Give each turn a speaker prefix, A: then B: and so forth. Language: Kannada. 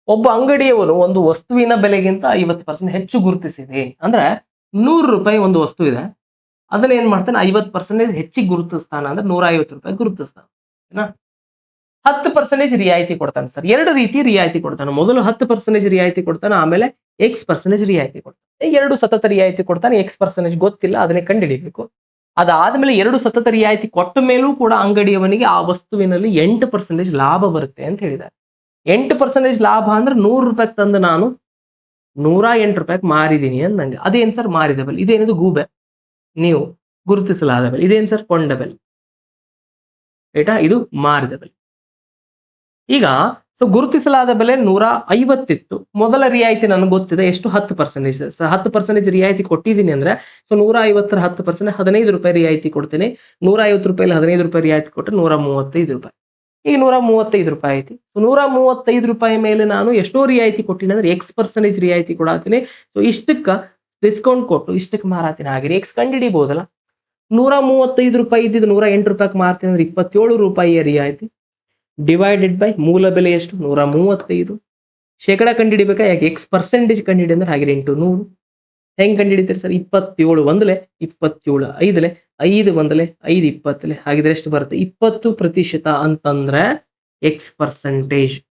A: ಒಬ್ಬ ಅಂಗಡಿಯವನು ಒಂದು ವಸ್ತುವಿನ ಬೆಲೆಗಿಂತ 50% ಹೆಚ್ಚು ಗುರುತಿಸಿದೆ ಅಂದ್ರೆ 100 ರೂಪಾಯಿ ಒಂದು ವಸ್ತು ಇದೆ, ಅದನ್ನ ಏನ್ ಮಾಡ್ತಾನೆ 50% ಹೆಚ್ಚಿಗೆ ಗುರುತಿಸ್ತಾನ ಅಂದ್ರೆ 150 ರೂಪಾಯಿ ಗುರುತಿಸ್ತಾನೆ. 10% ರಿಯಾಯಿತಿ ಕೊಡ್ತಾನೆ ಸರ್. ಎರಡು ರೀತಿ ರಿಯಾಯಿತಿ ಕೊಡ್ತಾನೆ. ಮೊದಲು 10% ರಿಯಾಯಿತಿ ಕೊಡ್ತಾನೆ, ಆಮೇಲೆ X% ರಿಯಾಯಿತಿ ಕೊಡ್ತಾನೆ. ಎರಡು ಸತತ ರಿಯಾಯಿತಿ ಕೊಡ್ತಾನೆ, X% ಗೊತ್ತಿಲ್ಲ, ಅದನ್ನೇ ಕಂಡುಹಿಡಿಬೇಕು. ಅದಾದ್ಮೇಲೆ ಎರಡು ಸತತ ರಿಯಾಯಿತಿ ಕೊಟ್ಟ ಮೇಲೂ ಕೂಡ ಅಂಗಡಿಯವನಿಗೆ ಆ ವಸ್ತುವಿನಲ್ಲಿ 8% ಲಾಭ ಬರುತ್ತೆ ಅಂತ ಹೇಳಿದ್ದಾರೆ. 8% ಲಾಭ ಅಂದ್ರೆ 100 ರೂಪಾಯಿ ತಂದು ನಾನು 108 ರೂಪಾಯಿಗೆ ಮಾರಿದೀನಿ ಅಂದಂಗೆ. ಅದೇನ್ ಸರ್ ಮಾರಿದ ಬೆಲೆ. ಇದೇನಿದು ಗೂಬೆ, ನೀವು ಗುರುತಿಸಲಾದ ಬೆಲೆ. ಇದೇನ್ ಸರ್ ಕೊಂಡ ಬೆಲೆ, ಏಟಾ ಇದು ಮಾರಿದ ಬೆಲೆ. ಈಗ ಗುರುತಿಸಲಾದ ಬೆಲೆ 150 ಇತ್ತು. ಮೊದಲ ರಿಯಾಯಿತಿ ನನಗೆ ಗೊತ್ತಿದೆ ಎಷ್ಟು, 10%. 10% ರಿಯಾಯಿತಿ ಕೊಟ್ಟಿದ್ದೀನಿ ಅಂದ್ರೆ 150 10% 15 ರೂಪಾಯಿ ರಿಯಾಯಿತಿ ಕೊಡ್ತೀನಿ. 150 ರೂಪಾಯಿ 15 ರೂಪಾಯಿ ರಿಯಾಯಿತಿ ಕೊಟ್ಟರೆ 135 ರೂಪಾಯಿ. ಈಗ 135 ರೂಪಾಯಿ ಐತಿ. 135 ರೂಪಾಯಿ ಮೇಲೆ ನಾನು ಎಷ್ಟೋ ರಿಯಾಯಿತಿ ಕೊಟ್ಟಿನಿ ಅಂದ್ರೆ X% ರಿಯಾಯಿತಿ ಕೊಡಾತೀನಿ. ಇಷ್ಟಕ್ಕ ಡಿಸ್ಕೌಂಟ್ ಕೊಟ್ಟು ಇಷ್ಟಕ್ಕೆ ಮಾರಾತೀನಿ. ಹಾಗೆ X ಕಂಡು ಹಿಡಿಬಹುದಲ್ಲ. 135 ರೂಪಾಯಿ ಇದ್ದಿದ್ದು 108 ರೂಪಾಯಿಗೆ ಮಾರ್ತೀನಿ ಅಂದ್ರೆ 27 ರೂಪಾಯಿಯ ರಿಯಾಯಿತಿ ಡಿವೈಡೆಡ್ ಬೈ ಮೂಲ ಬೆಲೆ ಎಷ್ಟು 135. ಶೇಕಡ ಕಂಡುಹಿಡಿಬೇಕಾ, ಯಾಕೆ X% ಕಂಡುಹಿಡಿ ಅಂದ್ರೆ ಹಾಗೆ 800. ಹೆಂಗ್ ಕಂಡುಹಿಡಿತೀರಿ ಸರ್, 27 ಒಂದಲೆ 27 ಐದಲೆ 5 ಒಂದಲೆ 5 20 ಹಾಗಿದ್ರೆ ಎಷ್ಟು ಬರುತ್ತೆ 20% ಅಂತಂದ್ರೆ X%.